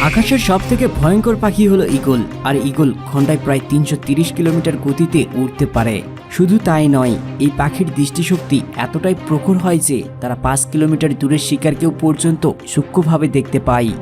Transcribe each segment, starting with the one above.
আকাশের সবথেকে ভয়ঙ্কর পাখি হলো ঈগল। আর ঈগল ঘন্টায় প্রায় ৩৩০ কিলোমিটার গতিতে উড়তে পারে। শুধু তাই নয়, এই পাখির দৃষ্টিশক্তি এতটাই প্রখর হয় যে তারা ৫ কিলোমিটার দূরের শিকারকেও পর্যন্ত সূক্ষ্মভাবে দেখতে পায়।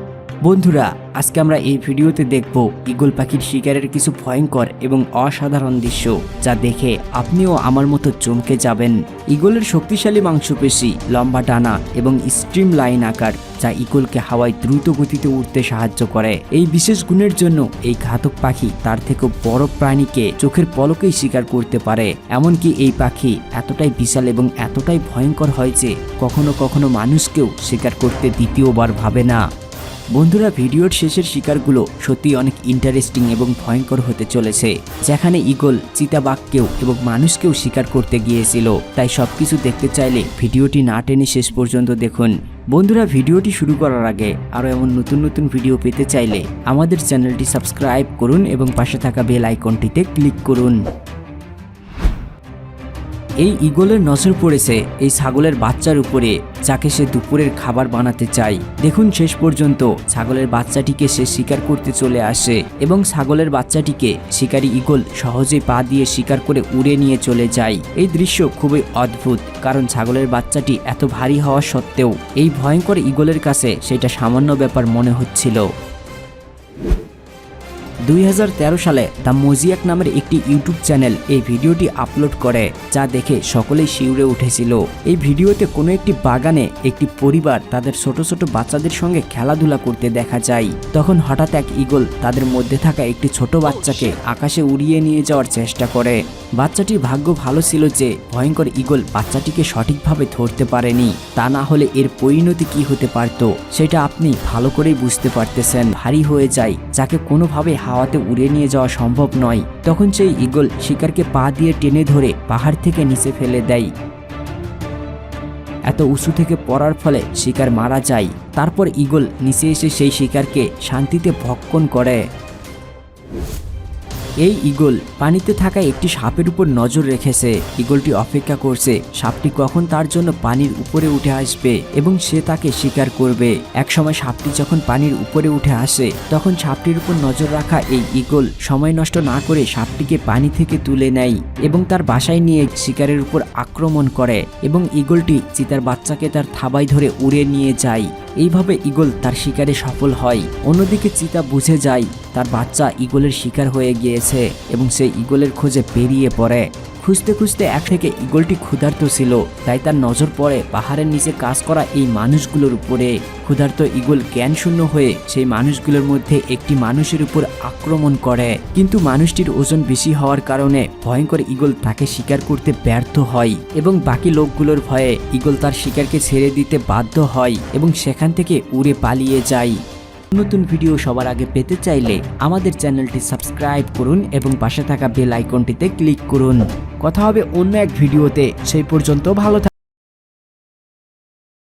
বন্ধুরা, আজকে আমরা এই ভিডিওতে দেখব ঈগল পাখির শিকারের কিছু ভয়ঙ্কর এবং অসাধারণ দৃশ্য, যা দেখে আপনিও আমার মতো চমকে যাবেন। ঈগলের শক্তিশালী মাংসপেশি, লম্বা ডানা এবং স্ট্রিম লাইন আকার, যা ঈগলকে হাওয়ায় দ্রুত গতিতে উঠতে সাহায্য করে। এই বিশেষ গুণের জন্য এই ঘাতক পাখি তার থেকেও বড় প্রাণীকে চোখের পলকেই শিকার করতে পারে। এমনকি এই পাখি এতটাই বিশাল এবং এতটাই ভয়ঙ্কর হয় যে কখনো কখনো মানুষকেও শিকার করতে দ্বিতীয়বার ভাবে না। বন্ধুরা, ভিডিওর শেষের শিকারগুলো সত্যি অনেক ইন্টারেস্টিং এবং ভয়ঙ্কর হতে চলেছে, যেখানে ঈগল চিতাবাঘকেও এবং মানুষকেও শিকার করতে গিয়েছিল। তাই সবকিছু দেখতে চাইলে ভিডিওটি না টেনে শেষ পর্যন্ত দেখুন। বন্ধুরা, ভিডিওটি শুরু করার আগে আরও এমন নতুন নতুন ভিডিও পেতে চাইলে আমাদের চ্যানেলটি সাবস্ক্রাইব করুন এবং পাশে থাকা বেল আইকনটিতে ক্লিক করুন। এই ঈগলের নজর পড়েছে এই ছাগলের বাচ্চার উপরে, যাকে সে দুপুরের খাবার বানাতে চায়। দেখুন, শেষ পর্যন্ত ছাগলের বাচ্চাটিকে সে শিকার করতে চলে আসে এবং ছাগলের বাচ্চাটিকে শিকারী ঈগল সহজেই পা দিয়ে শিকার করে উড়ে নিয়ে চলে যায়। এই দৃশ্য খুবই অদ্ভুত, কারণ ছাগলের বাচ্চাটি এত ভারী হওয়া সত্ত্বেও এই ভয়ঙ্কর ঈগলের কাছে সেটা সামান্য ব্যাপার মনে হচ্ছিল। ২০১৩ সালে দ্য মোজিয়াক নামের একটি ইউটিউব চ্যানেল এই ভিডিওটি আপলোড করে, যা দেখে সকলেই শিউরে উঠেছিল। এই ভিডিওতে কোনো একটি বাগানে একটি পরিবার তাদের ছোট ছোট বাচ্চাদের সঙ্গে খেলাধুলা করতে দেখা যায়। তখন হঠাৎ এক ঈগল তাদের মধ্যে থাকা একটি ছোট বাচ্চাকে আকাশে উড়িয়ে নিয়ে যাওয়ার চেষ্টা করে। বাচ্চাটির ভাগ্য ভালো ছিল যে ভয়ঙ্কর ঈগল বাচ্চাটিকে সঠিকভাবে ধরতে পারেনি, তা না হলে এর পরিণতি কি হতে পারত সেটা আপনি ভালো করেই বুঝতে পারতেছেন। ভারী হয়ে যায়, যাকে কোনোভাবে হাওয়াতে উড়ে নিয়ে যাওয়া সম্ভব নয়। তখন সেই ঈগল শিকারকে পা দিয়ে টেনে ধরে পাহাড় থেকে নিচে ফেলে দেয়। এত উঁচু থেকে পড়ার ফলে শিকার মারা যায়। তারপর ঈগল নিচে এসে সেই শিকারকে শান্তিতে ভক্ষণ করে। এই ঈগল পানিতে থাকা একটি সাপের উপর নজর রেখেছে। ঈগলটি অপেক্ষা করছে সাপটি কখন তার জন্য পানির উপরে উঠে আসবে এবং সে তাকে শিকার করবে। একসময় সাপটি যখন পানির উপরে উঠে আসে, তখন সাপটির উপর নজর রাখা এই ঈগল সময় নষ্ট না করে সাপটিকে পানি থেকে তুলে নেয় এবং তার বাসায় নিয়ে শিকারের উপর আক্রমণ করে এবং ঈগলটি চিতার বাচ্চাকে তার থাবায় ধরে উড়ে নিয়ে যায়। এইভাবে ঈগল তার শিকারে সফল হয়। অন্যদিকে চিতা বুঝে যায় তার বাচ্চা ঈগলের শিকার হয়ে গিয়েছে এবং সে ঈগলের খোঁজে বেরিয়ে পড়ে। খুঁজতে খুঁজতে এক থেকে ঈগলটি ক্ষুধার্ত ছিল, তাই তার নজর পড়ে পাহাড়ের নিচে কাজ করা এই মানুষগুলোর উপরে। ক্ষুধার্ত ঈগল জ্ঞানশূন্য হয়ে সেই মানুষগুলোর মধ্যে একটি মানুষের উপর আক্রমণ করে, কিন্তু মানুষটির ওজন বেশি হওয়ার কারণে ভয়ঙ্কর ঈগল তাকে শিকার করতে ব্যর্থ হয় এবং বাকি লোকগুলোর ভয়ে ঈগল তার শিকারকে ছেড়ে দিতে বাধ্য হয় এবং সেখান থেকে উড়ে পালিয়ে যায়। নতুন ভিডিও সবার আগে পেতে চাইলে আমাদের চ্যানেলটি সাবস্ক্রাইব করুন এবং পাশে থাকা বেল আইকনটিতে ক্লিক করুন। কথা হবে অন্য এক ভিডিওতে, সেই পর্যন্ত ভালো থাকুন।